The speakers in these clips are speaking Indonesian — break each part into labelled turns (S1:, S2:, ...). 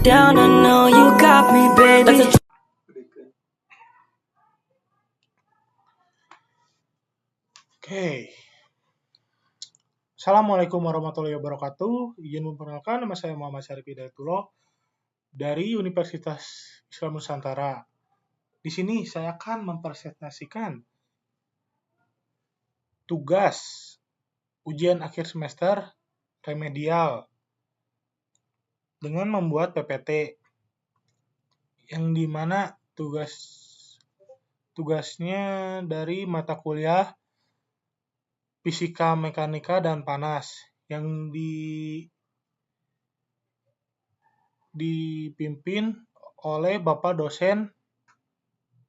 S1: down, I know you got me, baby.
S2: Oke. Assalamualaikum warahmatullahi wabarakatuh. Izin memperkenalkan, nama saya Muhammad Syarif Hidayatullah dari Universitas Islam Nusantara. Di sini saya akan mempresentasikan tugas ujian akhir semester remedial dengan membuat PPT yang dimana tugasnya dari mata kuliah Fisika, Mekanika, dan Panas yang dipimpin oleh Bapak dosen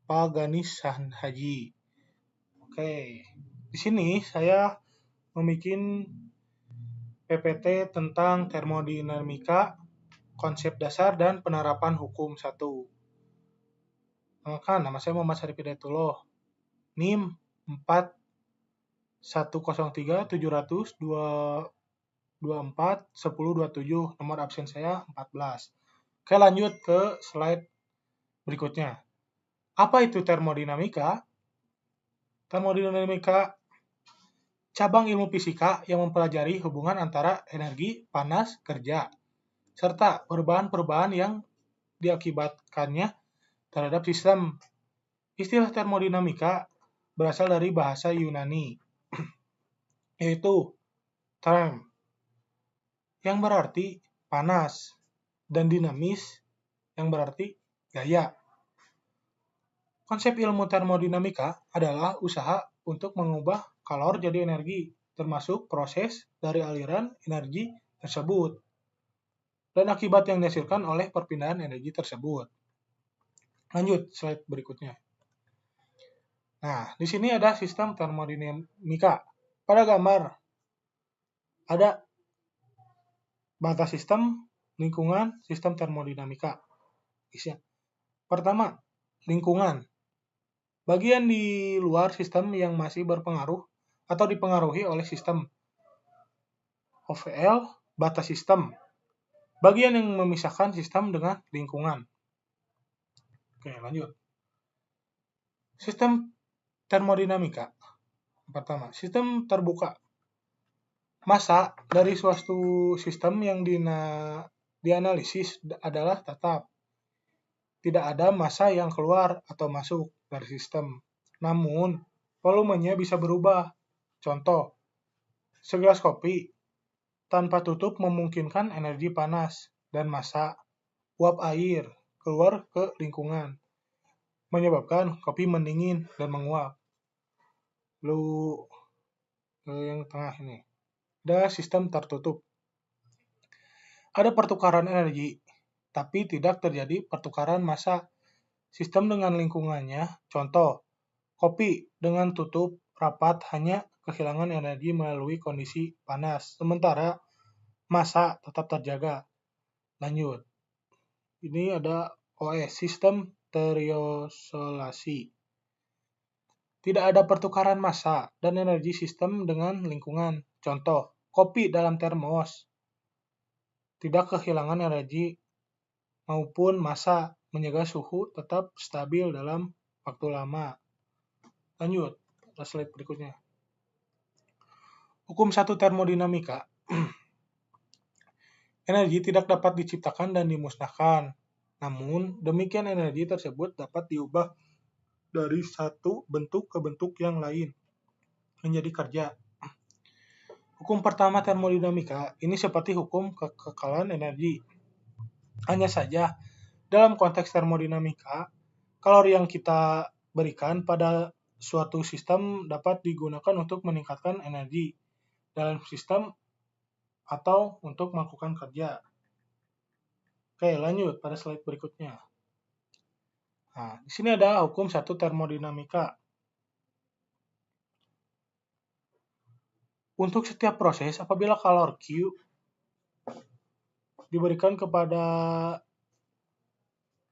S2: Pak Ganis Haji. Oke, di sini saya membuat PPT tentang termodinamika, konsep dasar dan penerapan hukum 1. Nama saya Muhammad Syarif Hidayatullah. NIM 4103700241027, nomor absen saya 14. Oke, lanjut ke slide berikutnya. Apa itu termodinamika? Termodinamika cabang ilmu fisika yang mempelajari hubungan antara energi, panas, kerja, serta perubahan-perubahan yang diakibatkannya terhadap sistem. Istilah termodinamika berasal dari bahasa Yunani, yaitu therm, yang berarti panas, dan dinamis, yang berarti gaya. Konsep ilmu termodinamika adalah usaha untuk mengubah kalor jadi energi, termasuk proses dari aliran energi tersebut, dan akibat yang dihasilkan oleh perpindahan energi tersebut. Lanjut, slide berikutnya. Nah, di sini ada sistem termodinamika. Pada gambar ada batas sistem, lingkungan, sistem termodinamika. Pertama, lingkungan. Bagian di luar sistem yang masih berpengaruh atau dipengaruhi oleh sistem. OVL, batas sistem. Bagian yang memisahkan sistem dengan lingkungan. Oke, lanjut. Sistem termodinamika. Pertama, sistem terbuka. Massa dari suatu sistem yang dianalisis adalah tetap. Tidak ada massa yang keluar atau masuk dari sistem. Namun, volumenya bisa berubah. Contoh, segelas kopi tanpa tutup memungkinkan energi panas dan massa uap air keluar ke lingkungan, menyebabkan kopi mendingin dan menguap. Lalu yang tengah ini, ada sistem tertutup. Ada pertukaran energi, tapi tidak terjadi pertukaran massa. Sistem dengan lingkungannya, contoh, kopi dengan tutup rapat hanya kehilangan energi melalui kondisi panas, sementara massa tetap terjaga. Lanjut. Ini ada OS, sistem terisolasi. Tidak ada pertukaran massa dan energi sistem dengan lingkungan. Contoh, kopi dalam termos. Tidak kehilangan energi maupun massa, menjaga suhu tetap stabil dalam waktu lama. Lanjut, slide berikutnya. Hukum 1 termodinamika. Energi tidak dapat diciptakan dan dimusnahkan. Namun, demikian energi tersebut dapat diubah dari satu bentuk ke bentuk yang lain menjadi kerja. Hukum pertama termodinamika ini seperti hukum kekekalan energi. Hanya saja, dalam konteks termodinamika, kalori yang kita berikan pada suatu sistem dapat digunakan untuk meningkatkan energi dalam sistem atau untuk melakukan kerja. Oke, lanjut pada slide berikutnya. Nah, di sini ada hukum 1 termodinamika. Untuk setiap proses, apabila kalor Q diberikan kepada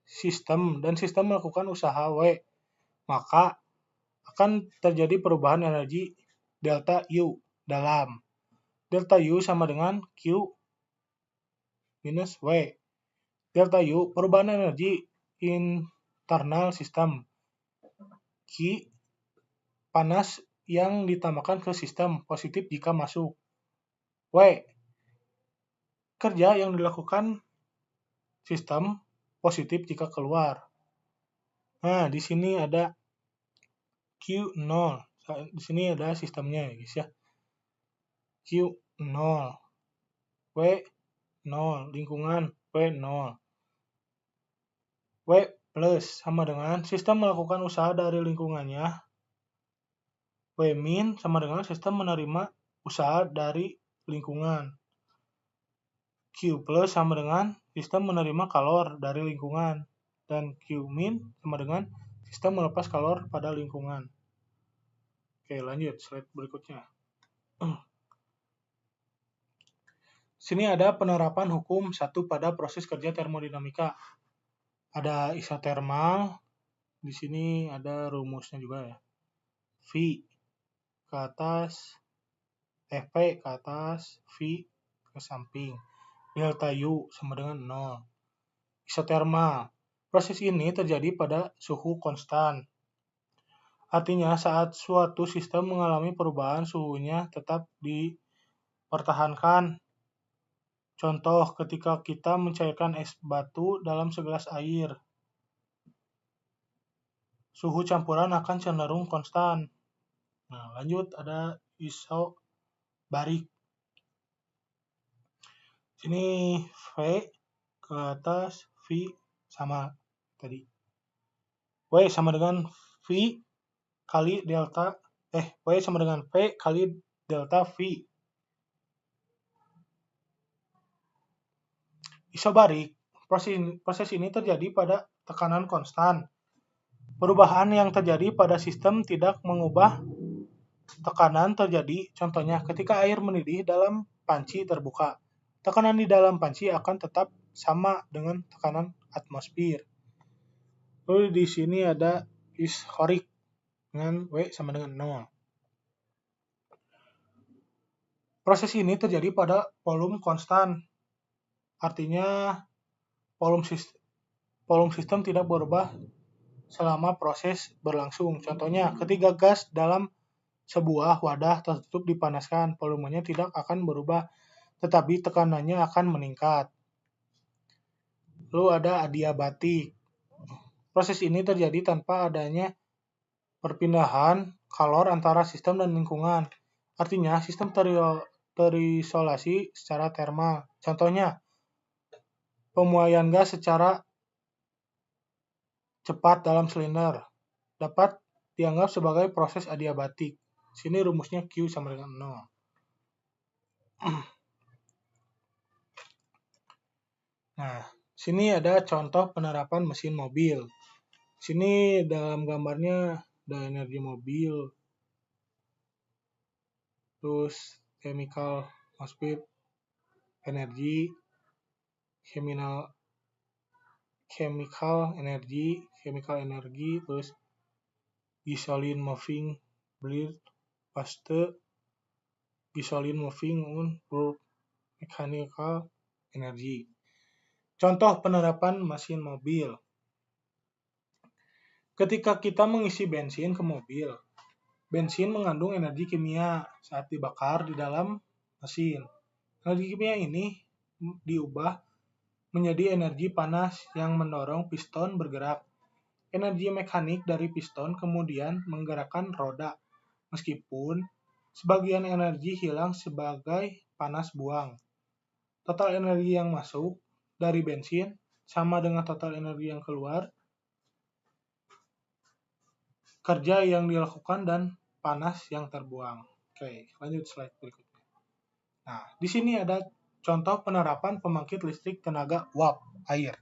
S2: sistem dan sistem melakukan usaha W, maka akan terjadi perubahan energi delta U dalam. Delta U sama dengan Q minus W. Delta U, perubahan energi internal sistem. Q, panas yang ditambahkan ke sistem, positif jika masuk. W, kerja yang dilakukan sistem, positif jika keluar. Nah, di sini ada Q0. Di sini ada sistemnya ya guys ya. Q0, W0, lingkungan W0. W plus sama dengan sistem melakukan usaha dari lingkungannya. W min sama dengan sistem menerima usaha dari lingkungan. Q plus sama dengan sistem menerima kalor dari lingkungan. Dan Q min sama dengan sistem melepas kalor pada lingkungan. Oke, lanjut slide berikutnya. Sini ada penerapan hukum 1 pada proses kerja termodinamika. Ada isotermal, di sini ada rumusnya juga ya. V ke atas, V ke atas, V ke samping. Delta U sama dengan 0. Isotermal, proses ini terjadi pada suhu konstan. Artinya saat suatu sistem mengalami perubahan, suhunya tetap dipertahankan. Contoh, ketika kita mencairkan es batu dalam segelas air, suhu campuran akan cenderung konstan. Nah, lanjut ada isobarik. Ini V ke atas, V sama tadi. W sama dengan V kali delta, W sama dengan V kali delta V. Isobarik, proses ini terjadi pada tekanan konstan. Perubahan yang terjadi pada sistem tidak mengubah tekanan terjadi. Contohnya, ketika air mendidih dalam panci terbuka, tekanan di dalam panci akan tetap sama dengan tekanan atmosfer. Lalu di sini ada isorik dengan W sama dengan 0. Proses ini terjadi pada volume konstan. Artinya volume sistem tidak berubah selama proses berlangsung. Contohnya, ketika gas dalam sebuah wadah tertutup dipanaskan, volumenya tidak akan berubah, tetapi tekanannya akan meningkat. Lalu ada adiabatik. Proses ini terjadi tanpa adanya perpindahan kalor antara sistem dan lingkungan. Artinya, sistem terisolasi secara termal. Contohnya, pemuaian gas secara cepat dalam silinder dapat dianggap sebagai proses adiabatik. Sini rumusnya Q sama dengan 0. Nah, sini ada contoh penerapan mesin mobil. Sini dalam gambarnya ada energi mobil, terus chemical energy, chemical energy, terus gasoline moving blade, paste, gasoline moving on mechanical energy. Contoh penerapan mesin mobil. Ketika kita mengisi bensin ke mobil, bensin mengandung energi kimia saat dibakar di dalam mesin. Energi kimia ini diubah menjadi energi panas yang mendorong piston bergerak. Energi mekanik dari piston kemudian menggerakkan roda, meskipun sebagian energi hilang sebagai panas buang. Total energi yang masuk dari bensin sama dengan total energi yang keluar, kerja yang dilakukan, dan panas yang terbuang. Oke, lanjut slide berikutnya. Nah, di sini ada contoh penerapan pembangkit listrik tenaga uap air.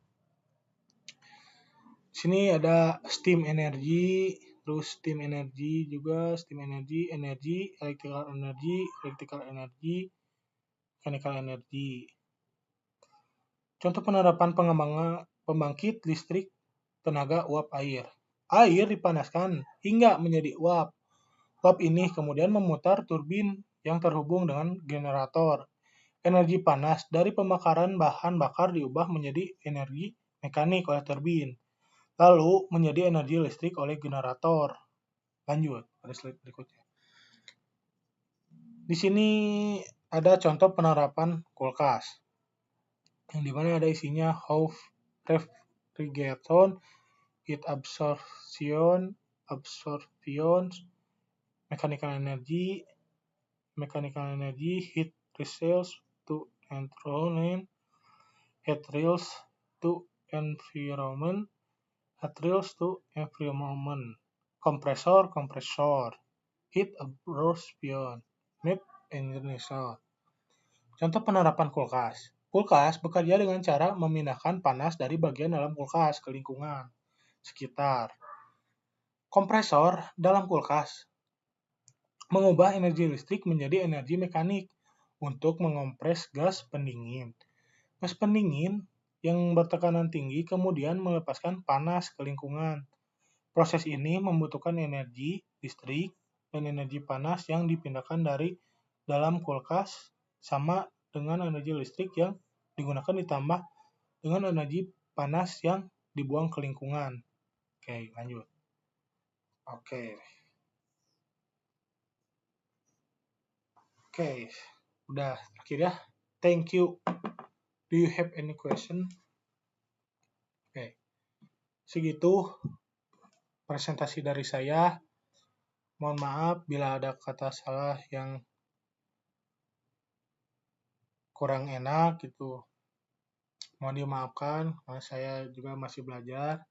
S2: Sini ada steam energy, terus steam energy juga, steam energy, electrical energy, mechanical energy. Contoh penerapan pengembangan pembangkit listrik tenaga uap air. Air dipanaskan hingga menjadi uap. Uap ini kemudian memutar turbin yang terhubung dengan generator. Energi panas dari pembakaran bahan bakar diubah menjadi energi mekanik oleh turbin, lalu menjadi energi listrik oleh generator. Lanjut pada slide berikutnya. Di sini ada contoh penerapan kulkas, yang dimana ada isinya half refrigeration, heat absorption, mechanical energy, heat resales to environment, heat rails to environment, compressor, heat absorption, net inertial. Contoh penerapan kulkas. Kulkas bekerja dengan cara memindahkan panas dari bagian dalam kulkas ke lingkungan sekitar. Kompresor dalam kulkas mengubah energi listrik menjadi energi mekanik untuk mengompres gas pendingin. Gas pendingin yang bertekanan tinggi kemudian melepaskan panas ke lingkungan. Proses ini membutuhkan energi listrik dan energi panas yang dipindahkan dari dalam kulkas sama dengan energi listrik yang digunakan ditambah dengan energi panas yang dibuang ke lingkungan. Oke, lanjut. Oke, udah terakhir ya. Thank you. Do you have any question? Oke, segitu presentasi dari saya. Mohon maaf bila ada kata salah yang kurang enak gitu. Mohon dimaafkan, karena saya juga masih belajar.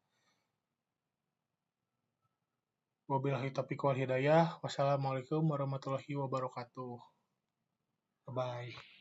S2: Wabillahi taufiq wal hidayah. Wassalamualaikum warahmatullahi wabarakatuh. Bye.